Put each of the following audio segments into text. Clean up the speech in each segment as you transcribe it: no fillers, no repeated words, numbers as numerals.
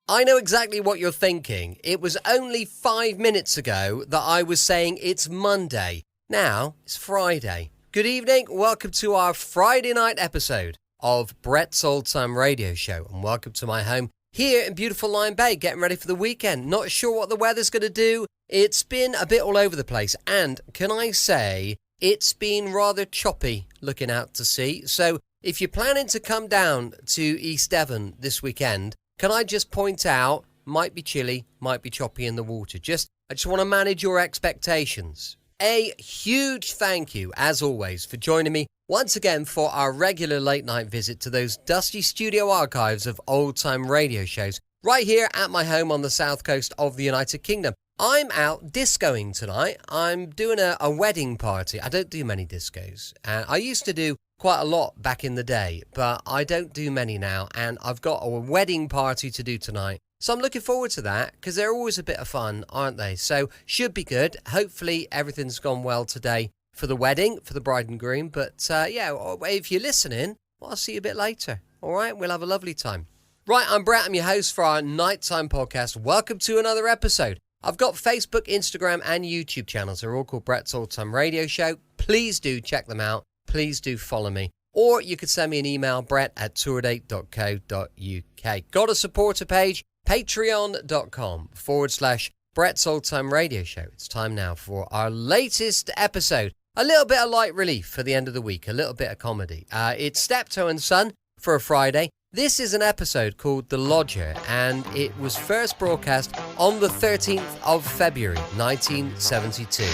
I know exactly what you're thinking. It was only 5 minutes ago that I was saying it's Monday. Now, it's Friday. Good evening. Welcome to our Friday night episode of Brett's Old Time Radio Show. And welcome to my home here in beautiful Lyme Bay, getting ready for the weekend. Not sure what the weather's going to do. It's been a bit all over the place. And can I say, it's been rather choppy looking out to sea. So if you're planning to come down to East Devon this weekend, can I just point out, might be chilly, might be choppy in the water. I just want to manage your expectations. A huge thank you, as always, for joining me once again for our regular late night visit to those dusty studio archives of old time radio shows right here at my home on the south coast of the United Kingdom. I'm out discoing tonight. I'm doing a wedding party. I don't do many discos. I used to do quite a lot back in the day, but I don't do many now, and I've got a wedding party to do tonight. So I'm looking forward to that, because they're always a bit of fun, aren't they? So should be good. Hopefully everything's gone well today for the wedding, for the bride and groom. But if you're listening, well, I'll see you a bit later. All right, we'll have a lovely time. Right, I'm Brett. I'm your host for our nighttime podcast. Welcome to another episode. I've got Facebook, Instagram, and YouTube channels. They're all called Brett's Old Time Radio Show. Please do check them out. Please do follow me. Or you could send me an email, brett@tourdate.co.uk. Got a supporter page, patreon.com/Brett's Old Time Radio Show. It's time now for our latest episode. A little bit of light relief for the end of the week, a little bit of comedy. It's Steptoe and Son for a Friday. This is an episode called The Lodger, and it was first broadcast on the 13th of February, 1972.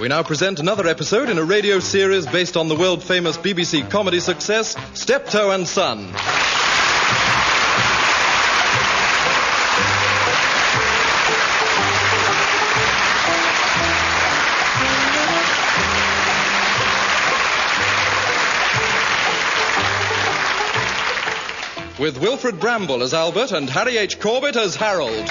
We now present another episode in a radio series based on the world-famous BBC comedy success, Steptoe and Son. With Wilfred Bramble as Albert and Harry H. Corbett as Harold.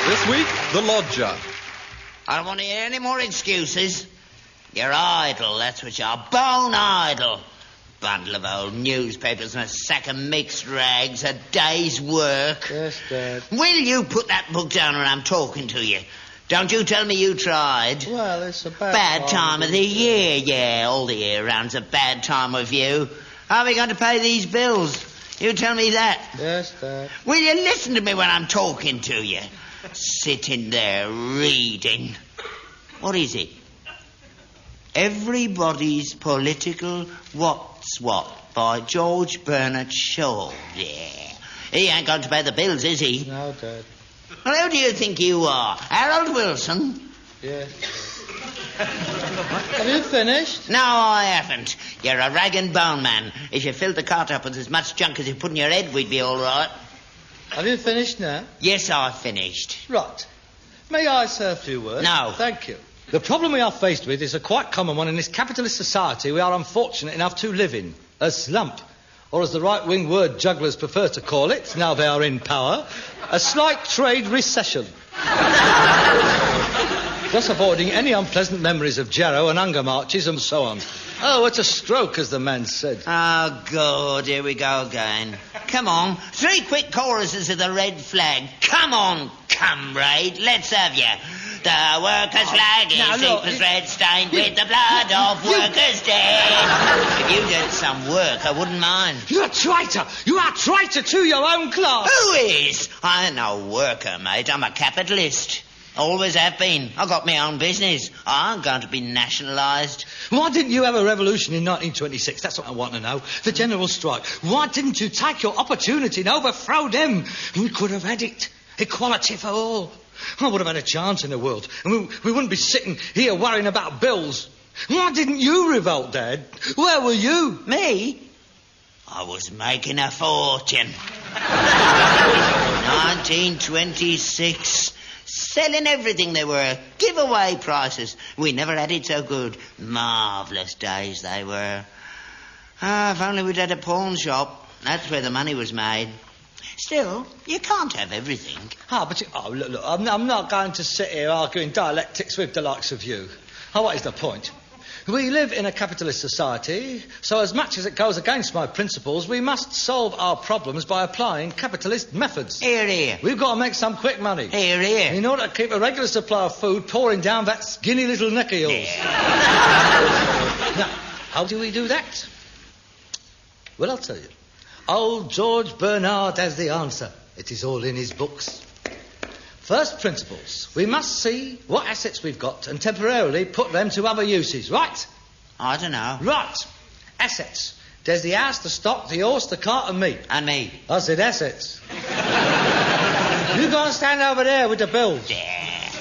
This week, The Lodger. I don't want to hear any more excuses. You're idle, that's what you are. Bone idle. Bundle of old newspapers and a sack of mixed rags, a day's work. Yes, Dad. Will you put that book down when I'm talking to you? Don't you tell me you tried. Well, it's a bad time of the year. Yeah, all the year round's a bad time of you. How are we going to pay these bills? You tell me that. Yes, Dad. Will you listen to me when I'm talking to you? Sitting there reading. What is it? Everybody's Political What's What by George Bernard Shaw. Yeah. He ain't going to pay the bills, is he? No, Dad. Well, who do you think you are? Harold Wilson? Yes. Have you finished? No, I haven't. You're a rag and bone man. If you filled the cart up with as much junk as you put in your head, we'd be all right. Have you finished now? Yes, I've finished. Right. May I say a few words? No. Thank you. The problem we are faced with is a quite common one in this capitalist society we are unfortunate enough to live in. A slump. Or as the right-wing word jugglers prefer to call it, now they are in power, a slight trade recession. Thus avoiding any unpleasant memories of Jarrow and hunger marches and so on. Oh, it's a stroke, as the man said. Oh, God, here we go again. Come on, 3 quick choruses of the red flag. Come on, comrade, let's have you. The workers' flag is sleepless red, stained with the blood of workers dead. If you did some work, I wouldn't mind. You're a traitor! You are a traitor to your own class! Who is? I ain't no worker, mate. I'm a capitalist. Always have been. I got my own business. I'm going to be nationalised. Why didn't you have a revolution in 1926? That's what I want to know. The general strike. Why didn't you take your opportunity and overthrow them? We could have had it. Equality for all. I would have had a chance in the world. And we wouldn't be sitting here worrying about bills. Why didn't you revolt, Dad? Where were you? Me? I was making a fortune. 1926. Selling everything they were. Giveaway prices. We never had it so good. Marvellous days they were. If only we'd had a pawn shop. That's where the money was made. Still, you can't have everything. Look, I'm not going to sit here arguing dialectics with the likes of you. What is the point? We live in a capitalist society, so as much as it goes against my principles, we must solve our problems by applying capitalist methods. Here, here. We've got to make some quick money. Here, here. In order to keep a regular supply of food pouring down that skinny little neck of yours. Yeah. Now, how do we do that? Well, I'll tell you. Old George Bernard has the answer. It is all in his books. First principles. We must see what assets we've got and temporarily put them to other uses, right? I don't know. Right. Assets. There's the house, the stock, the horse, the cart and me. And me. I said assets. You go and stand over there with the bills. Yeah.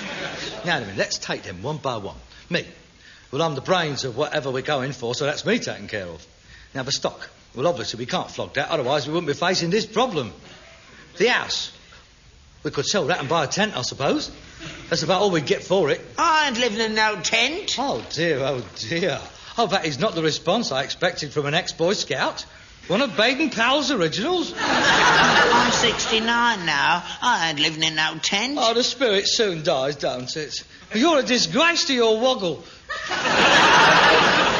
Now, let's take them one by one. Me. Well, I'm the brains of whatever we're going for, so that's me taken care of. Now, the stock. Well, obviously, we can't flog that, otherwise we wouldn't be facing this problem. The house. We could sell that and buy a tent, I suppose. That's about all we'd get for it. I ain't living in no tent. Oh, dear, oh, dear. Oh, that is not the response I expected from an ex-Boy Scout. One of Baden-Powell's originals. I'm 69 now. I ain't living in no tent. Oh, the spirit soon dies, don't it? You're a disgrace to your woggle.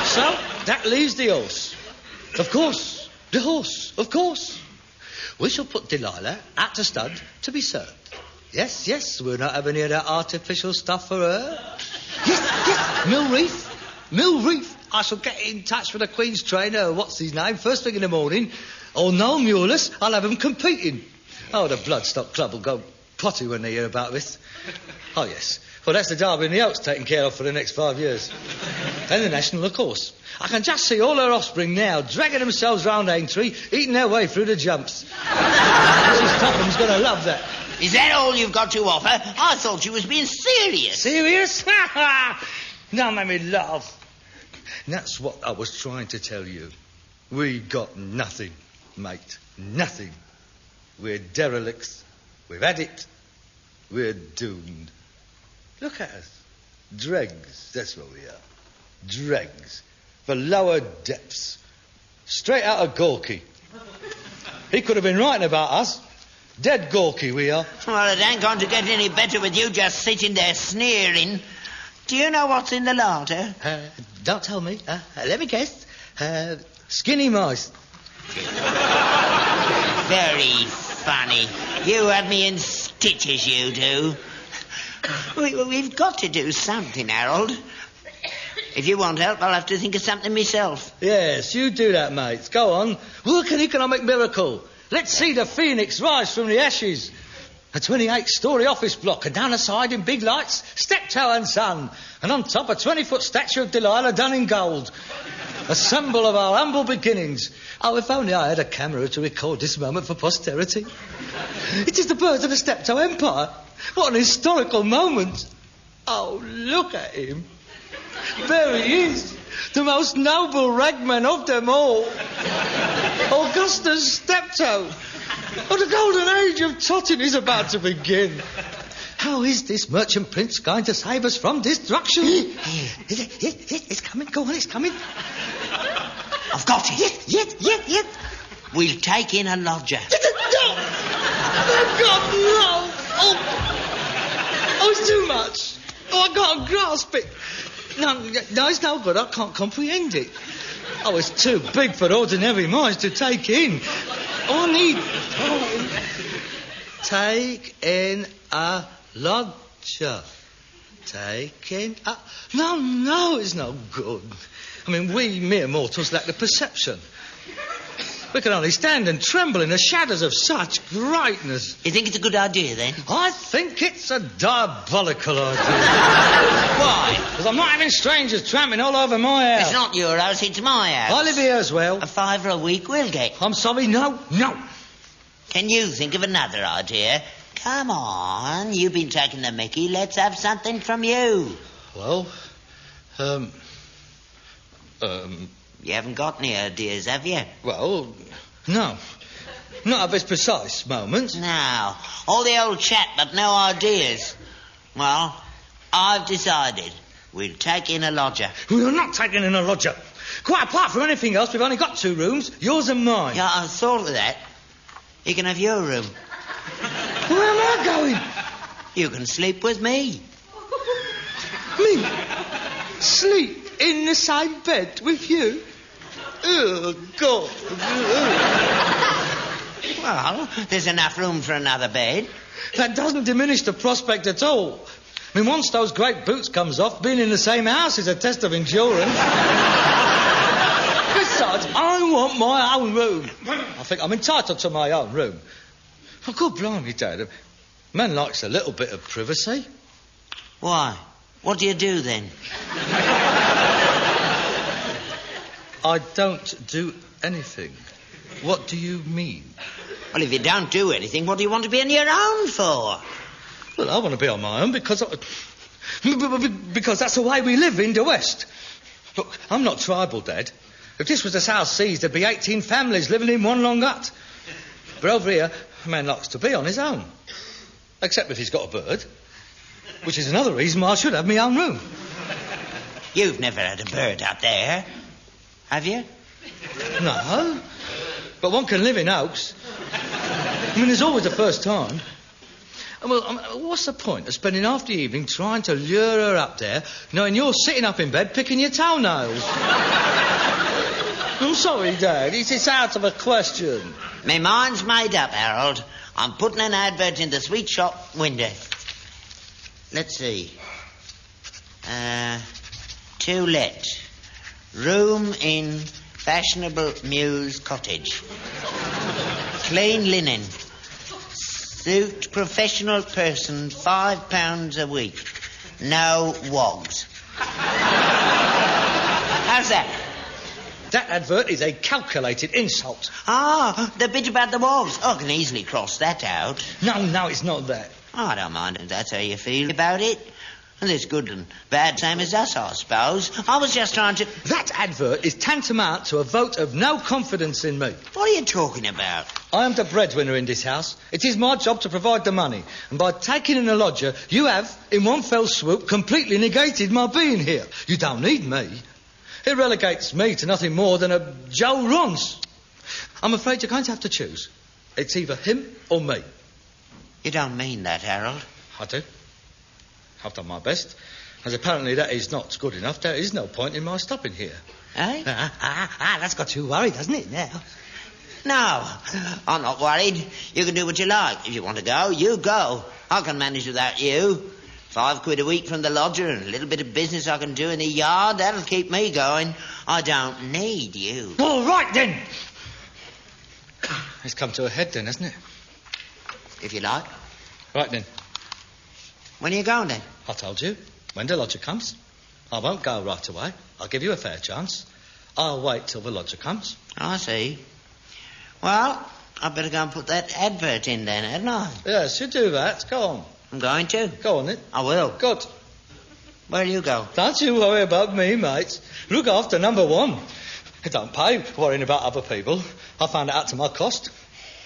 So, that leaves the horse. Of course, the horse, of course. We shall put Delilah out to stud to be served. Yes, we'll not have any of that artificial stuff for her. Yes, Mill Reef. I shall get in touch with the Queen's trainer, what's his name, first thing in the morning. Or Noel Mulus, I'll have them competing. Oh, the Bloodstock Club will go potty when they hear about this. Oh, yes. Well, that's the Derby and the Oaks taken care of for the next 5 years. And the National, of course. I can just see all her offspring now, dragging themselves round Aintree, eating their way through the jumps. Mrs. Topham's going to love that. Is that all you've got to offer? I thought you was being serious. Serious? Now make me laugh. And that's what I was trying to tell you. We got nothing, mate. Nothing. We're derelicts. We've had it. We're doomed. Look at us. Dregs, that's what we are. Dregs. The lower depths. Straight out of Gorky. He could have been writing about us. Dead Gorky we are. Well, it ain't going to get any better with you just sitting there sneering. Do you know what's in the larder? Don't tell me. Let me guess. Skinny mice. Very funny. You have me in stitches, you do. We've got to do something, Harold. If you want help, I'll have to think of something myself. Yes, you do that, mate. Go on. Work an economic miracle. Let's see the phoenix rise from the ashes. A 28-storey office block, and down the side in big lights, Steptoe and Son. And on top, a 20-foot statue of Delilah done in gold. A symbol of our humble beginnings. Oh, if only I had a camera to record this moment for posterity. It is the birth of the Steptoe Empire. What an historical moment. Oh, look at him. There he is. The most noble ragman of them all. Augustus Steptoe. Oh, the golden age of Totting is about to begin. How is this merchant prince going to save us from destruction? It's coming. Go on, it's coming. I've got it. Yes. We'll take in a lodger. No! Oh, God, no! Oh, it's too much. Oh, I can't grasp it. No, it's no good. I can't comprehend it. Oh, it's too big for ordinary minds to take in. I need time. Take in a lodger. Take in a... No, it's no good. I mean, we mere mortals lack the perception. We can only stand and tremble in the shadows of such greatness. You think it's a good idea, then? I think it's a diabolical idea. Why? Because I'm not having strangers tramping all over my house. It's not your house, it's my house. I live here as well. $5 a week we'll get. I'm sorry, no. Can you think of another idea? Come on, you've been taking the mickey. Let's have something from you. Well, You haven't got any ideas, have you? well, no. Not at this precise moment. No. All the old chat, but no ideas. Well, I've decided. We'll take in a lodger. We're not taking in a lodger. Quite apart from anything else, we've only got 2 rooms, yours and mine. Yeah, I thought of that. You can have your room. Where am I going? You can sleep with me. Me? Sleep in the same bed with you? Oh, God. Well, there's enough room for another bed. That doesn't diminish the prospect at all. I mean, once those great boots comes off, being in the same house is a test of endurance. Besides, I want my own room. I think I'm entitled to my own room. Oh, God blimey, Dad. A man likes a little bit of privacy. Why? What do you do then? I don't do anything. What do you mean? Well, if you don't do anything, what do you want to be on your own for? Well, I want to be on my own because that's the way we live in the West. Look, I'm not tribal, Dad. If this was the South Seas, there'd be 18 families living in one long hut. But over here, a man likes to be on his own. Except if he's got a bird. Which is another reason why I should have my own room. You've never had a bird up there, have you? No. But one can live in hopes. I mean, there's always a first time. Well, what's the point of spending half the evening trying to lure her up there, knowing you're sitting up in bed picking your toenails? I'm sorry, Dad. It's out of a question. My mind's made up, Harold. I'm putting an advert in the sweet shop window. Let's see. To let. Room in fashionable Mews cottage. Clean linen. Suit professional person, £5 a week. No wogs. How's that? That advert is a calculated insult. Ah, the bit about the wogs. I can easily cross that out. No, it's not that. Oh, I don't mind if that's how you feel about it. Well, it's good and bad, same as us, I suppose. I was just trying to... That advert is tantamount to a vote of no confidence in me. What are you talking about? I am the breadwinner in this house. It is my job to provide the money. And by taking in a lodger, you have, in one fell swoop, completely negated my being here. You don't need me. It relegates me to nothing more than a Joe Rons. I'm afraid you're going to have to choose. It's either him or me. You don't mean that, Harold. I do. I've done my best. As apparently that is not good enough, there is no point in my stopping here. Eh? That's got you worried, hasn't it, now? No, I'm not worried. You can do what you like. If you want to go, you go. I can manage without you. £5 a week from the lodger and a little bit of business I can do in the yard, that'll keep me going. I don't need you. All right, then. It's come to a head, then, hasn't it? If you like. Right, then. When are you going, then? I told you. When the lodger comes. I won't go right away. I'll give you a fair chance. I'll wait till the lodger comes. I see. Well, I'd better go and put that advert in then, hadn't I? Yes, you do that. Go on. I'm going to. Go on, then. I will. Good. Where'll you go? Don't you worry about me, mate. Look after number one. It don't pay worrying about other people. I found it out to my cost.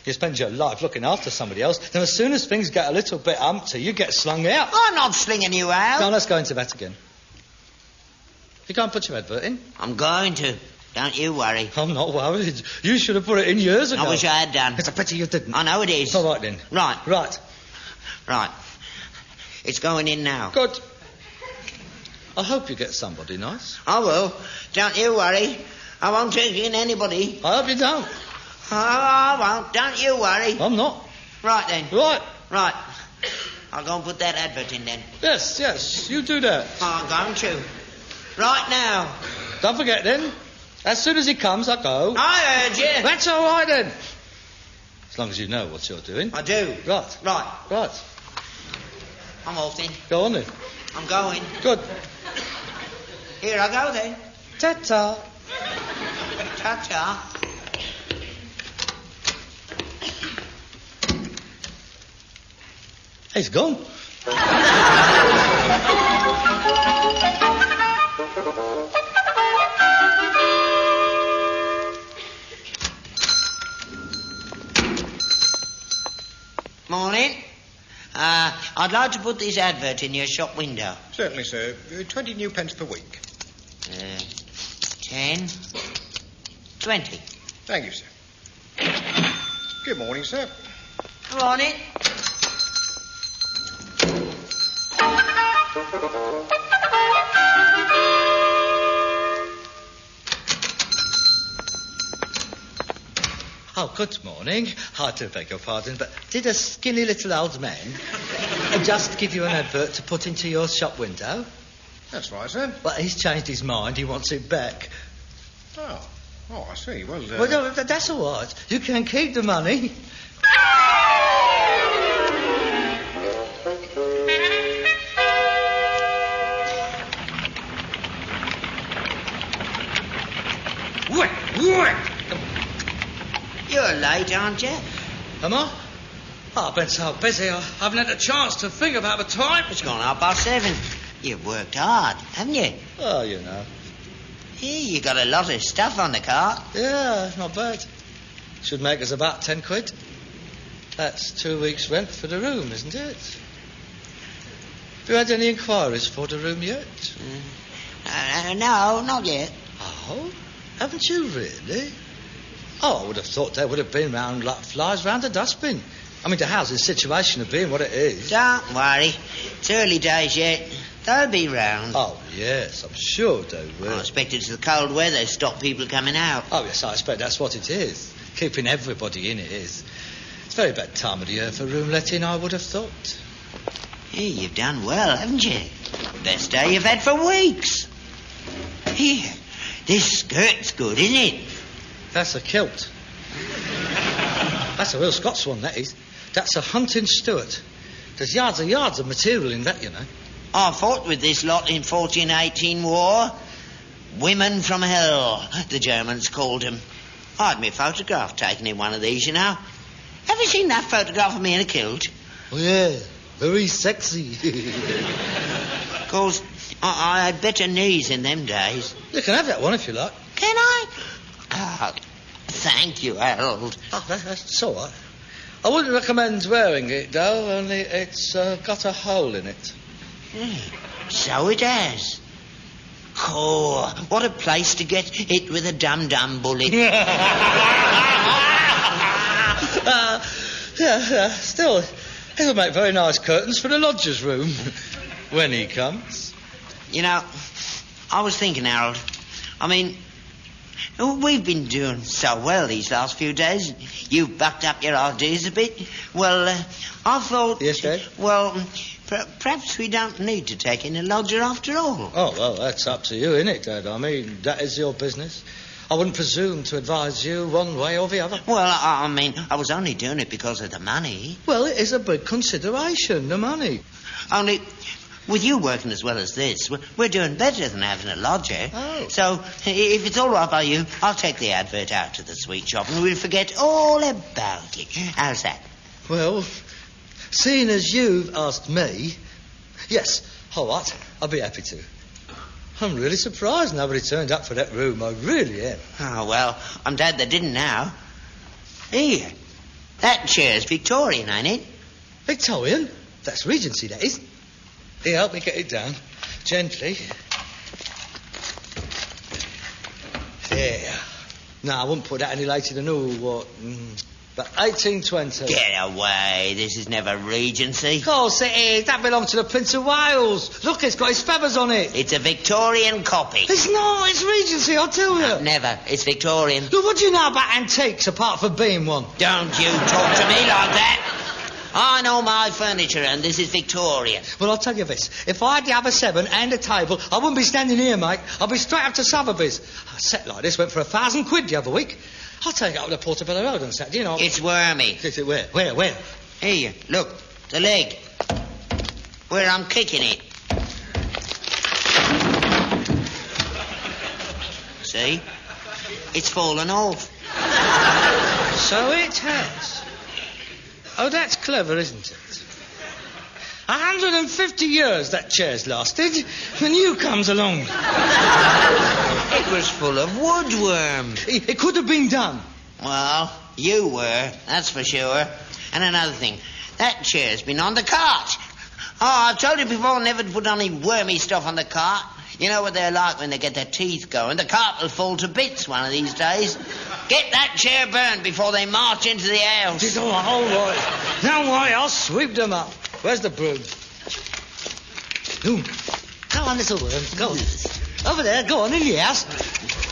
You spend your life looking after somebody else, then as soon as things get a little bit umpty, you get slung out. I'm not slinging you out. No, let's go into that again. You go and put your advert in. I'm going to. Don't you worry. I'm not worried. You should have put it in years ago. I wish I had done. It's a pity you didn't. I know it is. All right, then. Right. It's going in now. Good. I hope you get somebody nice. I will. Don't you worry. I won't take in anybody. I hope you don't. Oh, I won't. Don't you worry. I'm not. Right, then. Right. I'll go and put that advert in, then. Yes, you do that. I'm going to. Right now. Don't forget, then. As soon as he comes, I go. I heard you. That's all right, then. As long as you know what you're doing. I do. Right. I'm off, then. Go on, then. I'm going. Good. Here I go, then. Ta-ta. Ta-ta. He's gone. Morning. I'd like to put this advert in your shop window. Certainly, sir. 20 new pence per week. 10, 20. Thank you, sir. Good morning, sir. Come on in. Oh, good morning. I do beg your pardon, but did a skinny little old man just give you an advert to put into your shop window? That's right, sir. Well, he's changed his mind. He wants it back. Oh, I see. Well, Well, no, that's all right. You can keep the money. You're late, aren't you? Am I? Oh, I've been so busy, I haven't had a chance to think about the time. It's gone 7:30. You've worked hard, haven't you? Oh, you know. Yeah, you got a lot of stuff on the cart. Yeah, not bad. Should make us about 10 quid. That's 2 weeks' rent for the room, isn't it? Have you had any inquiries for the room yet? No, not yet. Oh, haven't you really? Oh, I would have thought they would have been round like flies round a dustbin. I mean, the housing situation of being what it is. Don't worry. It's early days yet. They'll be round. Oh, yes, I'm sure they will. I expect it's the cold weather stop people coming out. Oh, yes, I expect that's what it is. Keeping everybody in it is. It's a very bad time of the year for room letting, I would have thought. Yeah, you've done well, haven't you? Best day you've had for weeks. Here, this skirt's good, isn't it? That's a kilt. That's a real Scots one, that is. That's a hunting Stuart. There's yards and yards of material in that, you know. I fought with this lot in 1418 war. Women from hell, the Germans called them. I had my photograph taken in one of these, you know. Have you seen that photograph of me in a kilt? Oh, yeah. Very sexy. Of course, I had better knees in them days. You can have that one if you like. Can I? Oh, thank you, Harold. Oh, that's all right. I wouldn't recommend wearing it, though, only it's got a hole in it. So it has. Oh, what a place to get hit with a dum-dum bullet. Yeah, still, it'll make very nice curtains for the lodger's room when he comes. You know, I was thinking, Harold, I mean, we've been doing so well these last few days. You've bucked up your ideas a bit. Well, I thought... Yes, Dad? Well, perhaps we don't need to take in a lodger after all. Oh, well, that's up to you, innit, Dad? I mean, that is your business. I wouldn't presume to advise you one way or the other. Well, I mean, I was only doing it because of the money. Well, it is a big consideration, the money. Only, with you working as well as this, we're doing better than having a lodger. Oh. So, if it's all right by you, I'll take the advert out to the sweet shop and we'll forget all about it. How's that? Well, seeing as you've asked me, yes, all right, I'll be happy to. I'm really surprised nobody turned up for that room. I really am. Oh, well, I'm glad they didn't now. Here, that chair's Victorian, ain't it? Victorian? That's Regency, that is. Here, help me get it down. Gently. There. No, I wouldn't put that any later than, but 1820. Get away. This is never Regency. Of course it is. That belonged to the Prince of Wales. Look, it's got his feathers on it. It's a Victorian copy. It's not. It's Regency, I'll tell you. Never. It's Victorian. Look, what do you know about antiques apart from being one? Don't you talk to me like that. I know my furniture, and this is Victorian. Well, I'll tell you this. If I had the other 7 and a table, I wouldn't be standing here, mate. I'd be straight up to Sotheby's. A set like this went for 1,000 quid the other week. I'll take it up to Portobello Road on Saturday, you know. It's wormy. Is it where? Where? Here, look. The leg. Where I'm kicking it. See? It's fallen off. So it has. Oh, that's clever, isn't it? 150 years that chair's lasted, and you comes along. It was full of woodworm. It could have been done. Well, you were, that's for sure. And another thing, that chair's been on the cart. Oh, I've told you before never to put any wormy stuff on the cart. You know what they're like when they get their teeth going? The carpet will fall to bits one of these days. Get that chair burned before they march into the house. It's all right. Don't worry, I'll sweep them up. Where's the broom? Ooh. Go on, little worm. Go on. Over there, go on, in the house.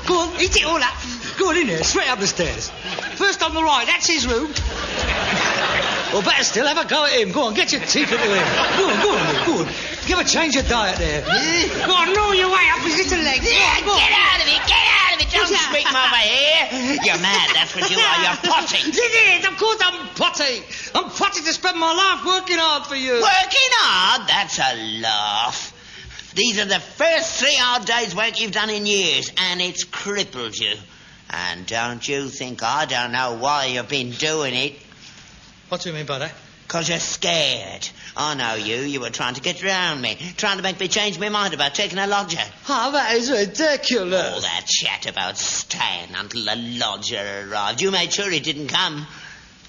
Go on, eat it all up. Go on in there, straight up the stairs. First on the right, that's his room. Or better still, have a go at him. Go on, get your teeth into him. Go on. Give a change of diet there. Go on, gnaw your way up his little legs. Yeah, get out of it. Don't squeak my way here. You're mad, that's what you are. You're potty. It is, of course I'm potty. I'm potty to spend my life working hard for you. Working hard? That's a laugh. These are the first 3 hard days' work you've done in years, and it's crippled you. And don't you think I don't know why you've been doing it? What do you mean by that? 'Cause you're scared. I know you. You were trying to get round me. Trying to make me change my mind about taking a lodger. Oh, that is ridiculous. All that chat about staying until the lodger arrived. You made sure he didn't come.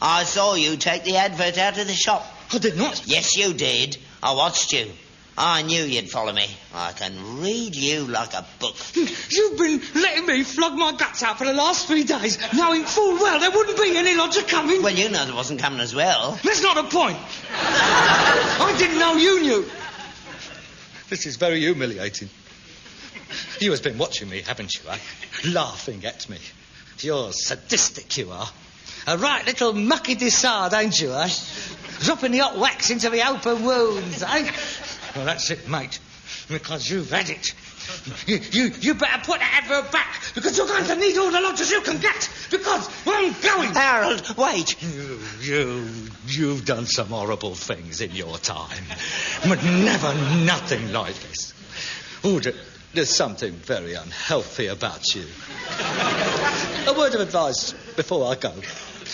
I saw you take the advert out of the shop. I did not. Yes, you did. I watched you. I knew you'd follow me. I can read you like a book. You've been letting me flog my guts out for the last 3 days, knowing full well there wouldn't be any lodger coming. Well, you know there wasn't coming as well. That's not the point. I didn't know you knew. This is very humiliating. You has been watching me, haven't you, eh? Laughing at me. You're sadistic, you are. A right little mucky dissard, ain't you, eh? Dropping the hot wax into the open wounds, eh? Well, that's it, mate. Because you've had it. You better put that advert back, because you're going to need all the lodgers you can get, because I'm going. Harold, wait. You've done some horrible things in your time, but never nothing like this. Oh, there's something very unhealthy about you. A word of advice before I go.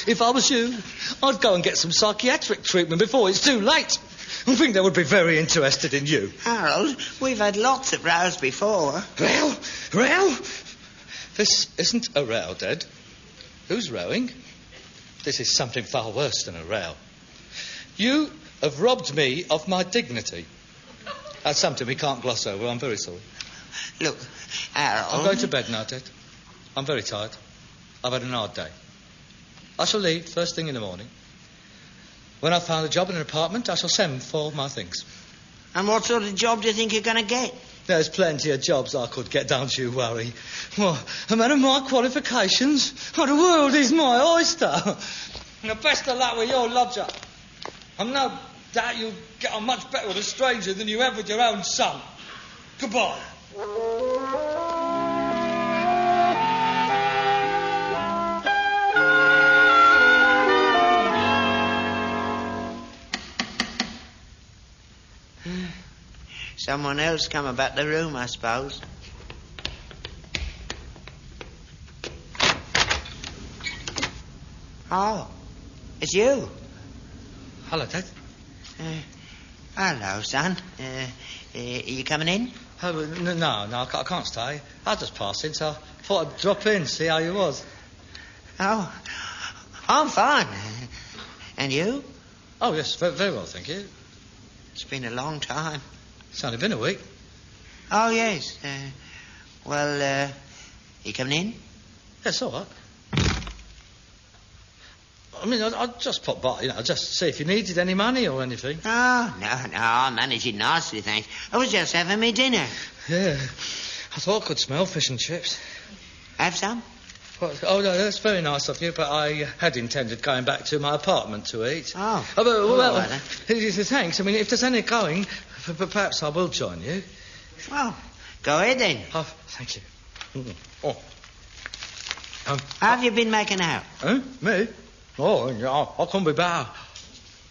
If I was you, I'd go and get some psychiatric treatment before it's too late. I think they would be very interested in you. Harold, we've had lots of rows before. Row? This isn't a row, Dad. Who's rowing? This is something far worse than a row. You have robbed me of my dignity. That's something we can't gloss over. I'm very sorry. Look, Harold... I'm going to bed now, Dad. I'm very tired. I've had an hard day. I shall leave first thing in the morning. When I've found a job in an apartment, I shall send for my things. And what sort of job do you think you're going to get? There's plenty of jobs I could get, don't you worry. Well, a man of my qualifications, the world is my oyster. And the best of luck with your lodger. I've no doubt you'll get on much better with a stranger than you have with your own son. Goodbye. Someone else come about the room, I suppose. Oh, it's you. Hello, Dad. Hello, son. Are you coming in? Oh, no, I can't stay. I was just passing, so I thought I'd drop in, see how you was. Oh, I'm fine. And you? Oh, yes, very well, thank you. It's been a long time. It's only been a week. Oh, yes. You coming in? Yes, all right. I mean, I'd just pop by, just see if you needed any money or anything. Oh, no, I'm managing nicely, thanks. I was just having me dinner. Yeah, I thought I could smell fish and chips. Have some? Oh, no, that's very nice of you, but I had intended going back to my apartment to eat. Oh. Well, thanks. I mean, if there's any going, perhaps I will join you. Well, go ahead then. Oh, thank you. Oh. How have you been making out? Huh? Me? Oh, yeah, I couldn't be better.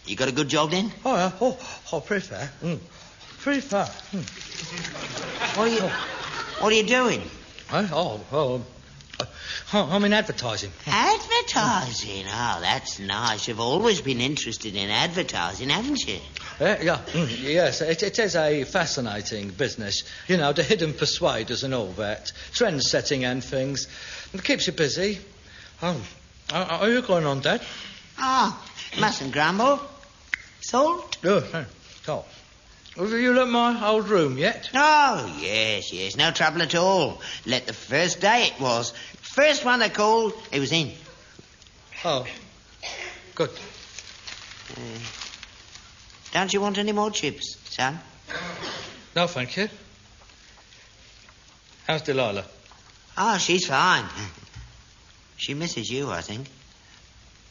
You got a good job then? Oh, yeah. Oh, pretty fair. Pretty fair. What are you doing? I'm in advertising. Advertising? Oh, that's nice. You've always been interested in advertising, haven't you? Yes, it is a fascinating business. The hidden persuaders and all that. Trend setting and things. It keeps you busy. Are you going on, Dad? Oh, mustn't grumble. Salt? No, salt. Have you looked at my old room yet? Oh, yes, no trouble at all. Let the first day it was. First one I called, it was in. Oh, good. Don't you want any more chips, son? No, thank you. How's Delilah? Oh, she's fine. She misses you, I think.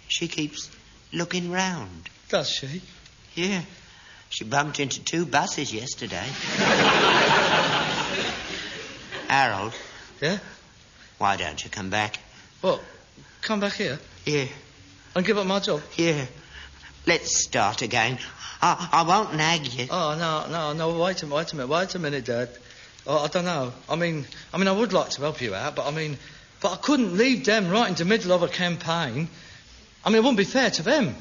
She keeps looking round. Does she? Yeah. She bumped into 2 buses yesterday. Harold. Yeah? Why don't you come back? What? Come back here? Yeah. And give up my job? Yeah. Let's start again. I won't nag you. Oh, no, wait a minute, Dad. Oh, I don't know. I mean, I would like to help you out, but I couldn't leave them right into the middle of a campaign. It wouldn't be fair to them.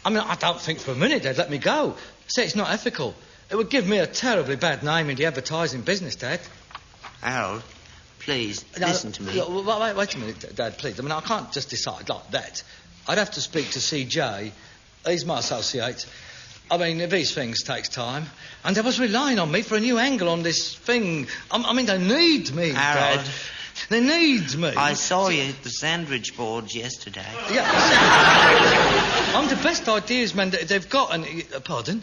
I don't think for a minute they'd let me go. Say it's not ethical. It would give me a terribly bad name in the advertising business, Dad. Harold, please, listen to me. Wait a minute, Dad, please. I can't just decide like that. I'd have to speak to CJ. He's my associate. These things takes time. And they was relying on me for a new angle on this thing. They need me, Harold. Dad. They need me. I saw you at the sandwich boards yesterday. Yeah. I'm the best ideas man that they've got. And pardon?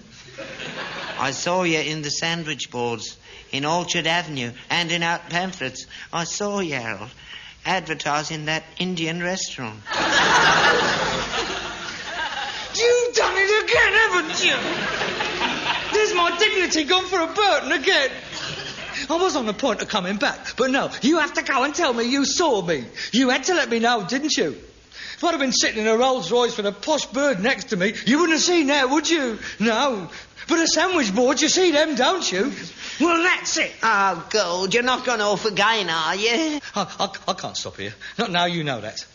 I saw you in the sandwich boards in Orchard Avenue, handing out pamphlets. I saw you, Harold, advertising that Indian restaurant. You've done it again, haven't you? There's my dignity gone for a Burton again. I was on the point of coming back, but no, you have to go and tell me you saw me. You had to let me know, didn't you? If I'd have been sitting in a Rolls Royce with a posh bird next to me, you wouldn't have seen that, would you? No. But a sandwich board, you see them, don't you? Well, that's it. Oh, God, you're not going off again, are you? I can't stop here. Not now, you know that.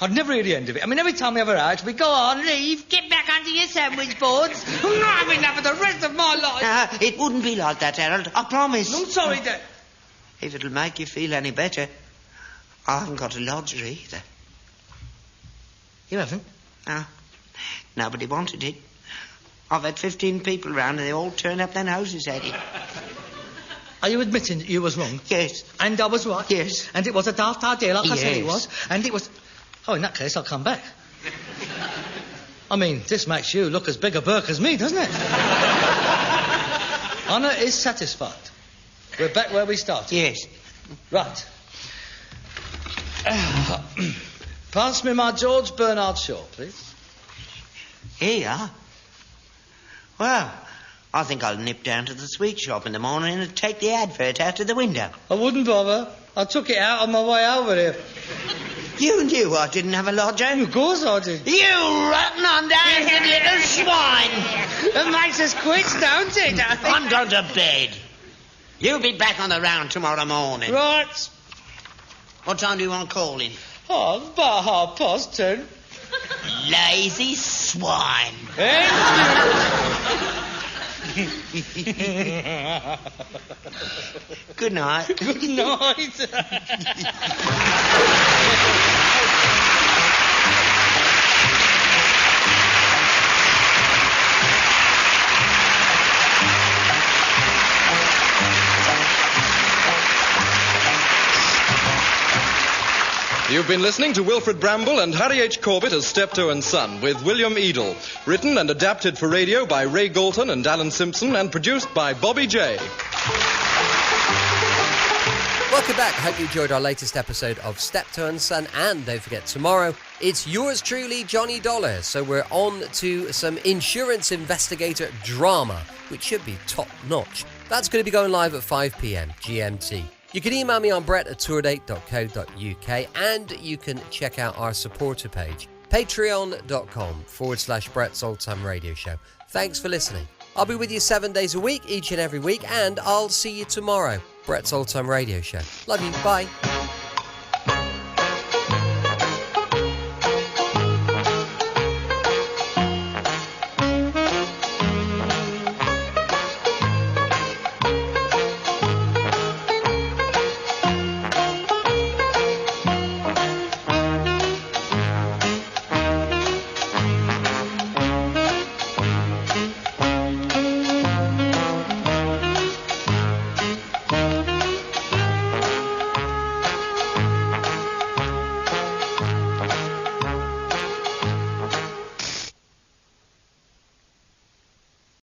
I'd never hear the end of it. Every time we have a out, we go on, leave, get back under your sandwich boards. I'm not having that for the rest of my life. It wouldn't be like that, Harold. I promise. I'm sorry, Dad. If it'll make you feel any better, I haven't got a lodger either. You haven't? No. Nobody wanted it. I've had 15 people round and they all turn up their noses at it. Are you admitting that you was wrong? Yes. And I was right? Yes. And it was a daft idea, like I said it Yes. was? And it was... Oh, in that case, I'll come back. This makes you look as big a Burke as me, doesn't it? Honour is satisfied. We're back where we started. Yes. Right. Pass me my George Bernard Shaw, please. Here you are. Well, I think I'll nip down to the sweet shop in the morning and take the advert out of the window. I wouldn't bother. I took it out on my way over here. You knew I didn't have a lodger. Of course I did. You rotten, undated little swine. It makes us quits, don't it? I'm going to bed. You'll be back on the round tomorrow morning. Right. What time do you want to call in? Oh, it's about 10:30. Lazy swine. Good night. Good night. You've been listening to Wilfred Bramble and Harry H. Corbett as Steptoe and Son with William Edel. Written and adapted for radio by Ray Galton and Alan Simpson and produced by Bobby J. Welcome back. Hope you enjoyed our latest episode of Steptoe and Son. And don't forget, tomorrow, it's yours truly, Johnny Dollar. So we're on to some insurance investigator drama, which should be top-notch. That's going to be going live at 5 p.m. GMT. You can email me on brett@tourdate.co.uk and you can check out our supporter page, patreon.com/Brett's Old Time Radio Show. Thanks for listening. I'll be with you 7 days a week, each and every week, and I'll see you tomorrow. Brett's Old Time Radio Show. Love you. Bye.